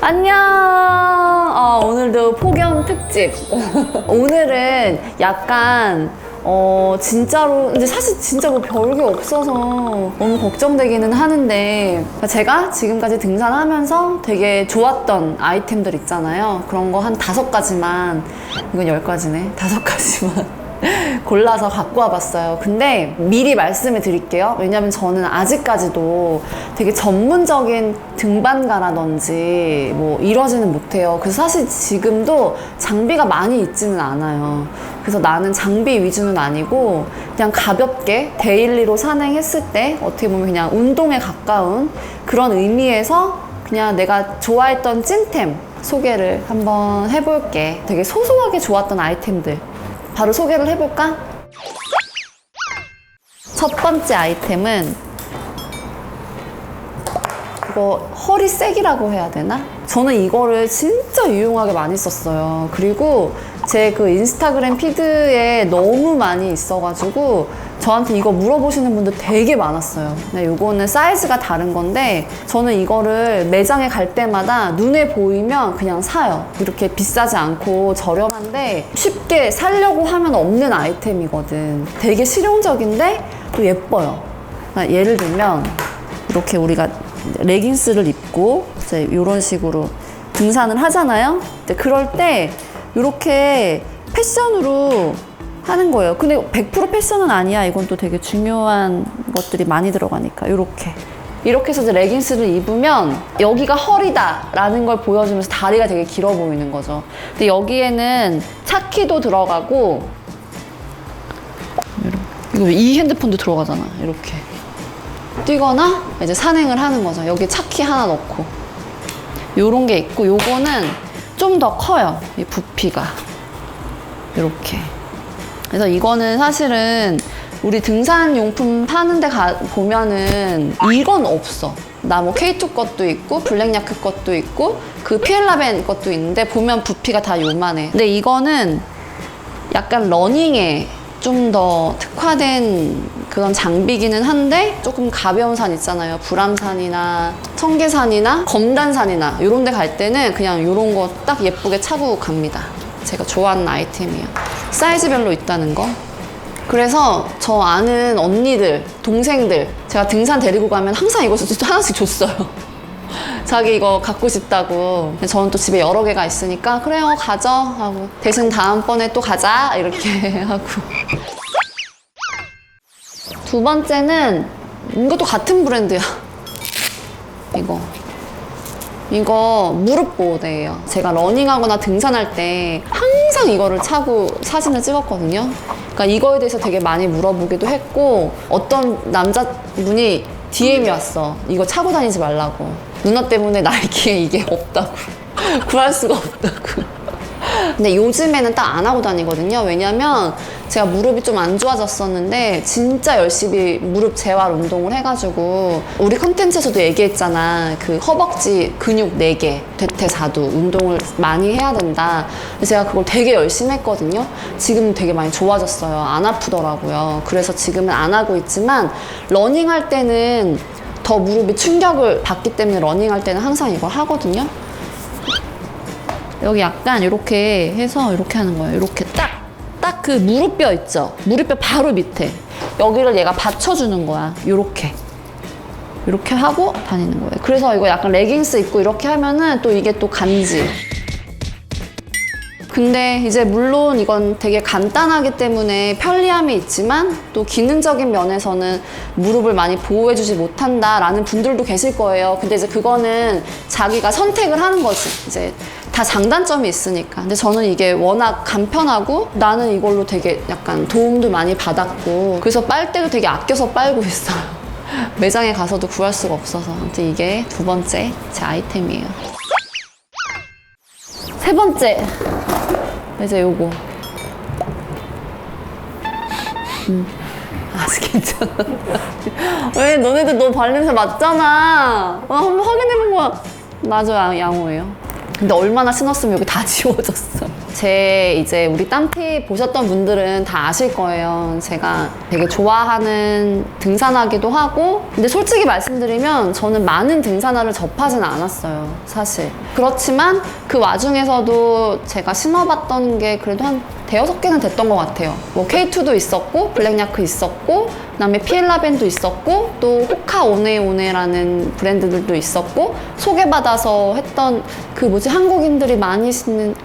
안녕. 오늘도 폭염 특집. 오늘은 약간 진짜로 근데 사실 진짜 뭐 별게 없어서 너무 걱정되기는 하는데, 제가 지금까지 등산하면서 되게 좋았던 아이템들 있잖아요. 그런 거 한 5가지만, 이건 10가지네. 5가지만 골라서 갖고 와봤어요. 근데 미리 말씀을 드릴게요. 왜냐면 저는 아직까지도 되게 전문적인 등반가라든지 뭐 이러지는 못해요. 그래서 사실 지금도 장비가 많이 있지는 않아요. 그래서 나는 장비 위주는 아니고 그냥 가볍게 데일리로 산행했을 때 어떻게 보면 그냥 운동에 가까운 그런 의미에서 그냥 내가 좋아했던 찐템 소개를 한번 해볼게. 되게 소소하게 좋았던 아이템들 바로 소개를 해볼까? 첫 번째 아이템은 이거 허리색이라고 해야 되나? 저는 이거를 진짜 유용하게 많이 썼어요. 그리고 제 그 인스타그램 피드에 너무 많이 있어가지고 저한테 이거 물어보시는 분들 되게 많았어요. 근데 이거는 사이즈가 다른 건데 저는 이거를 매장에 갈 때마다 눈에 보이면 그냥 사요. 이렇게 비싸지 않고 저렴한데 쉽게 사려고 하면 없는 아이템이거든. 되게 실용적인데 또 예뻐요. 그러니까 예를 들면 이렇게 우리가 레깅스를 입고 이제 이런 식으로 등산을 하잖아요. 근데 그럴 때 이렇게 패션으로 하는 거예요. 근데 100% 패션은 아니야. 이건 또 되게 중요한 것들이 많이 들어가니까 이렇게 해서 이제 레깅스를 입으면 여기가 허리다 라는 걸 보여주면서 다리가 되게 길어 보이는 거죠. 근데 여기에는 차키도 들어가고 이거 이 핸드폰도 들어가잖아. 이렇게 뛰거나 이제 산행을 하는 거죠. 여기 차키 하나 넣고 요런 게 있고, 요거는 좀 더 커요. 이 부피가 이렇게. 그래서 이거는 사실은 우리 등산용품 파는 데 보면은 이건 없어. 나 뭐 K2 것도 있고 블랙야크 것도 있고 그 피엘라벤 것도 있는데 보면 부피가 다 요만해. 근데 이거는 약간 러닝에 좀 더 특화된 그런 장비기는 한데 조금 가벼운 산 있잖아요. 불암산이나 청계산이나 검단산이나 이런 데 갈 때는 그냥 이런 거 딱 예쁘게 차고 갑니다. 제가 좋아하는 아이템이에요. 사이즈별로 있다는 거. 그래서 저 아는 언니들, 동생들 제가 등산 데리고 가면 항상 이거 하나씩 줬어요. 자기 이거 갖고 싶다고. 저는 또 집에 여러 개가 있으니까 그래요 가져 하고, 대신 다음번에 또 가자 이렇게 하고. 두 번째는 이것도 같은 브랜드야. 이거 무릎 보호대예요. 제가 러닝하거나 등산할 때 항상 이거를 차고 사진을 찍었거든요. 그러니까 이거에 대해서 되게 많이 물어보기도 했고, 어떤 남자분이 DM이 왔어. 이거 차고 다니지 말라고. 누나 때문에 나이키에 이게 없다고. 구할 수가 없다고. 근데 요즘에는 딱 안 하고 다니거든요. 왜냐면 제가 무릎이 좀 안 좋아졌었는데 진짜 열심히 무릎 재활 운동을 해가지고, 우리 컨텐츠에서도 얘기했잖아. 그 허벅지 근육 4개 대퇴사두 운동을 많이 해야 된다. 제가 그걸 되게 열심히 했거든요. 지금 되게 많이 좋아졌어요. 안 아프더라고요. 그래서 지금은 안 하고 있지만 러닝할 때는 더 무릎이 충격을 받기 때문에 러닝할 때는 항상 이걸 하거든요. 여기 약간 이렇게 해서 이렇게 하는 거예요. 이렇게 딱 그 무릎뼈 있죠? 무릎뼈 바로 밑에 여기를 얘가 받쳐주는 거야. 이렇게 하고 다니는 거예요. 그래서 이거 약간 레깅스 입고 이렇게 하면은 또 이게 또 간지. 근데 이제 물론 이건 되게 간단하기 때문에 편리함이 있지만 또 기능적인 면에서는 무릎을 많이 보호해주지 못한다라는 분들도 계실 거예요. 근데 이제 그거는 자기가 선택을 하는 거지. 이제 다 장단점이 있으니까. 근데 저는 이게 워낙 간편하고 나는 이걸로 되게 약간 도움도 많이 받았고, 그래서 빨대도 되게 아껴서 빨고 있어요. 매장에 가서도 구할 수가 없어서. 아무튼 이게 두 번째 제 아이템이에요. 세 번째, 이제 요거. 아직 괜찮아. 왜? 너네들 너 발냄새 맞잖아. 한번 확인해본 거야. 맞아, 양호예요. 근데 얼마나 신었으면 여기 다 지워졌어. 제 이제 우리 땀팁 보셨던 분들은 다 아실 거예요. 제가 되게 좋아하는 등산하기도 하고, 근데 솔직히 말씀드리면 저는 많은 등산화를 접하진 않았어요, 사실. 그렇지만 그 와중에서도 제가 신어봤던 게 그래도 한 대여섯 개는 됐던 것 같아요. 뭐 K2도 있었고, 블랙야크 있었고, 그다음에 피엘라벤도 있었고, 또 호카 오네오네라는 브랜드들도 있었고, 소개받아서 했던 그 뭐지, 한국인들이 많이 신는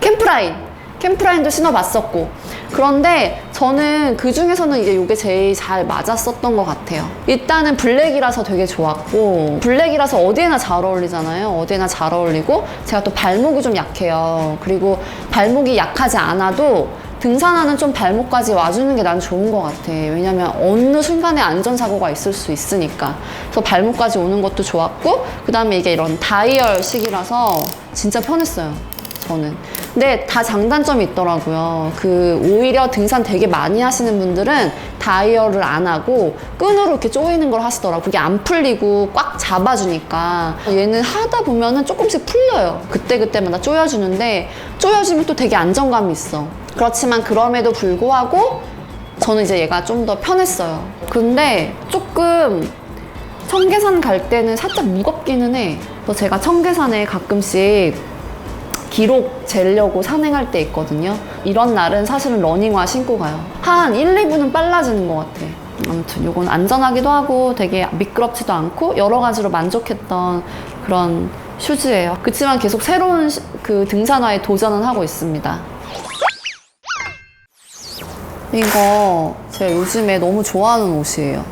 캠프라인도 신어봤었고. 그런데 저는 그 중에서는 이게 제일 잘 맞았었던 것 같아요. 일단은 블랙이라서 되게 좋았고, 블랙이라서 어디에나 잘 어울리잖아요. 어디에나 잘 어울리고, 제가 또 발목이 좀 약해요. 그리고 발목이 약하지 않아도 등산화는 좀 발목까지 와주는 게 난 좋은 것 같아. 왜냐면 어느 순간에 안전사고가 있을 수 있으니까. 그래서 발목까지 오는 것도 좋았고, 그 다음에 이게 이런 다이얼식이라서 진짜 편했어요, 저는. 근데 다 장단점이 있더라고요. 오히려 등산 되게 많이 하시는 분들은 다이얼을 안 하고 끈으로 이렇게 조이는 걸 하시더라고요. 그게 안 풀리고 꽉 잡아주니까. 얘는 하다 보면은 조금씩 풀려요. 그때그때마다 조여주는데, 조여주면 또 되게 안정감이 있어. 그렇지만 그럼에도 불구하고 저는 이제 얘가 좀 더 편했어요. 근데 조금 청계산 갈 때는 살짝 무겁기는 해. 그래서 제가 청계산에 가끔씩 기록 재려고 산행할 때 있거든요. 이런 날은 사실은 러닝화 신고 가요. 한 1, 2분은 빨라지는 것 같아. 아무튼 이건 안전하기도 하고 되게 미끄럽지도 않고 여러 가지로 만족했던 그런 슈즈예요. 그렇지만 계속 새로운 그 등산화에 도전은 하고 있습니다. 이거 제가 요즘에 너무 좋아하는 옷이에요.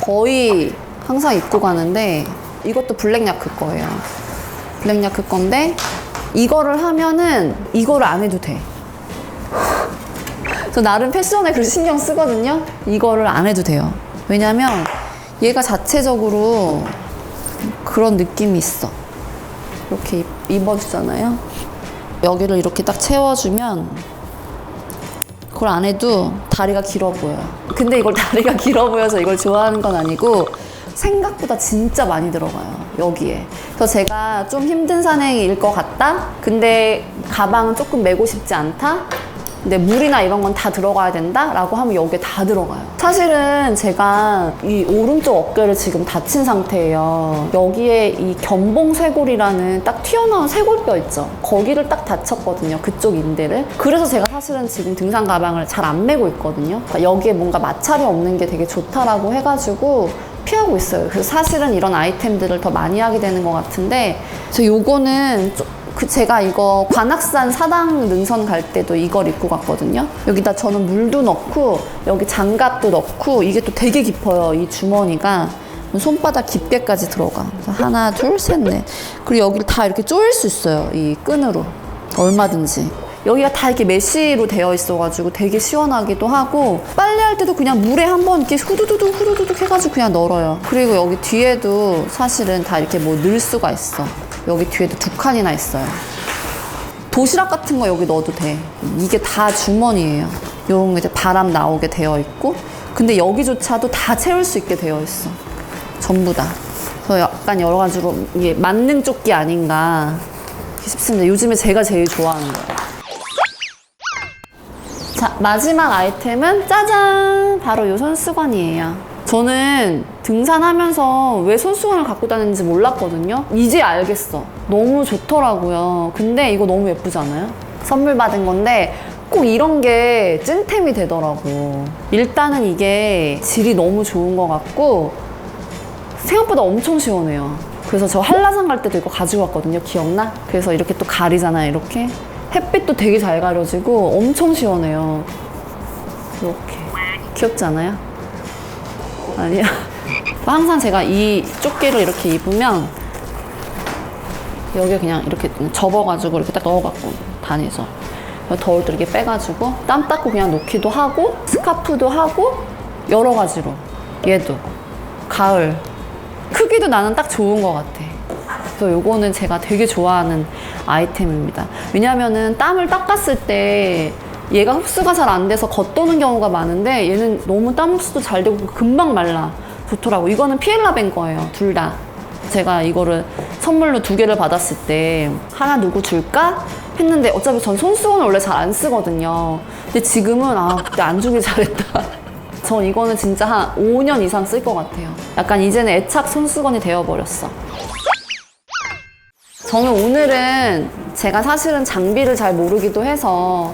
거의 항상 입고 가는데, 이것도 블랙야크 거예요. 블랙야크 건데 이거를 하면은 이거를 안 해도 돼. 저 나름 패션에 그렇게 신경 쓰거든요. 이거를 안 해도 돼요. 왜냐면 얘가 자체적으로 그런 느낌이 있어. 이렇게 입어주잖아요. 여기를 이렇게 딱 채워주면 그걸 안 해도 다리가 길어 보여요. 근데 이걸 다리가 길어 보여서 이걸 좋아하는 건 아니고, 생각보다 진짜 많이 들어가요, 여기에. 그래서 제가 좀 힘든 산행일 것 같다? 근데 가방은 조금 메고 싶지 않다? 근데 물이나 이런 건 다 들어가야 된다? 라고 하면 여기에 다 들어가요. 사실은 제가 이 오른쪽 어깨를 지금 다친 상태예요. 여기에 이 견봉쇄골이라는 딱 튀어나온 쇄골뼈 있죠? 거기를 딱 다쳤거든요, 그쪽 인대를. 그래서 제가 사실은 지금 등산 가방을 잘 안 메고 있거든요. 그러니까 여기에 뭔가 마찰이 없는 게 되게 좋다라고 해가지고 피하고 있어요. 그래서 사실은 이런 아이템들을 더 많이 하게 되는 것 같은데, 저 요거는 제가 이거 관악산 사당 능선 갈 때도 이걸 입고 갔거든요. 여기다 저는 물도 넣고 여기 장갑도 넣고, 이게 또 되게 깊어요, 이 주머니가. 손바닥 깊게까지 들어가. 그래서 하나, 둘, 셋, 넷. 그리고 여기를 다 이렇게 조일 수 있어요, 이 끈으로. 얼마든지. 여기가 다 이렇게 메쉬로 되어 있어가지고 되게 시원하기도 하고, 빨래할 때도 그냥 물에 한번 이렇게 후두둑 해가지고 그냥 널어요. 그리고 여기 뒤에도 사실은 다 이렇게 뭐 넣을 수가 있어. 여기 뒤에도 2칸이나 있어요. 도시락 같은 거 여기 넣어도 돼. 이게 다 주머니예요. 요런 게 이제 바람 나오게 되어 있고, 근데 여기조차도 다 채울 수 있게 되어 있어. 전부 다. 그래서 약간 여러 가지로 이게 만능 조끼 아닌가 싶습니다. 요즘에 제가 제일 좋아하는 거예요. 자, 마지막 아이템은 짜잔! 바로 이 손수건이에요. 저는 등산하면서 왜 손수건을 갖고 다니는지 몰랐거든요. 이제 알겠어. 너무 좋더라고요. 근데 이거 너무 예쁘지 않아요? 선물 받은 건데 꼭 이런 게 찐템이 되더라고. 일단은 이게 질이 너무 좋은 것 같고 생각보다 엄청 시원해요. 그래서 저 한라산 갈 때도 이거 가지고 왔거든요. 기억나? 그래서 이렇게 또 가리잖아요, 이렇게. 햇빛도 되게 잘 가려지고 엄청 시원해요. 이렇게. 귀엽지 않아요? 아니야. 항상 제가 이 조끼를 이렇게 입으면 여기에 그냥 이렇게 접어가지고 이렇게 딱 넣어갖고 다니죠. 더울 때 이렇게 빼가지고 땀 닦고 그냥 놓기도 하고, 스카프도 하고, 여러 가지로. 얘도 가을 크기도 나는 딱 좋은 것 같아. 그래서 요거는 제가 되게 좋아하는 아이템입니다. 왜냐면은 땀을 닦았을 때 얘가 흡수가 잘 안 돼서 겉도는 경우가 많은데, 얘는 너무 땀 흡수도 잘 되고 금방 말라. 좋더라고. 이거는 피엘라벤 거예요, 둘 다. 제가 이거를 선물로 2개를 받았을 때 하나 누구 줄까 했는데 어차피 전 손수건을 원래 잘 안 쓰거든요. 근데 지금은 그때 안 주길 잘했다. 전 이거는 진짜 한 5년 이상 쓸 것 같아요. 약간 이제는 애착 손수건이 되어버렸어. 저는 오늘은 제가 사실은 장비를 잘 모르기도 해서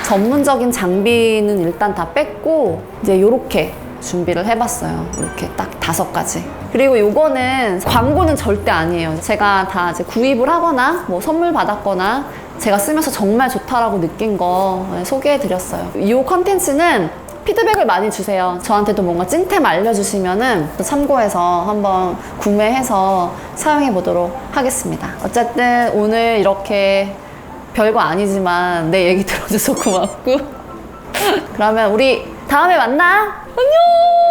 전문적인 장비는 일단 다 뺐고 이제 요렇게 준비를 해봤어요. 이렇게 딱 5가지. 그리고 요거는 광고는 절대 아니에요. 제가 다 이제 구입을 하거나 뭐 선물 받았거나 제가 쓰면서 정말 좋다라고 느낀 거 소개해드렸어요. 이 컨텐츠는 피드백을 많이 주세요. 저한테도 뭔가 찐템 알려주시면은 참고해서 한번 구매해서 사용해 보도록 하겠습니다. 어쨌든 오늘 이렇게 별거 아니지만 내 얘기 들어줘서 고맙고 그러면 우리 다음에 만나! 안녕!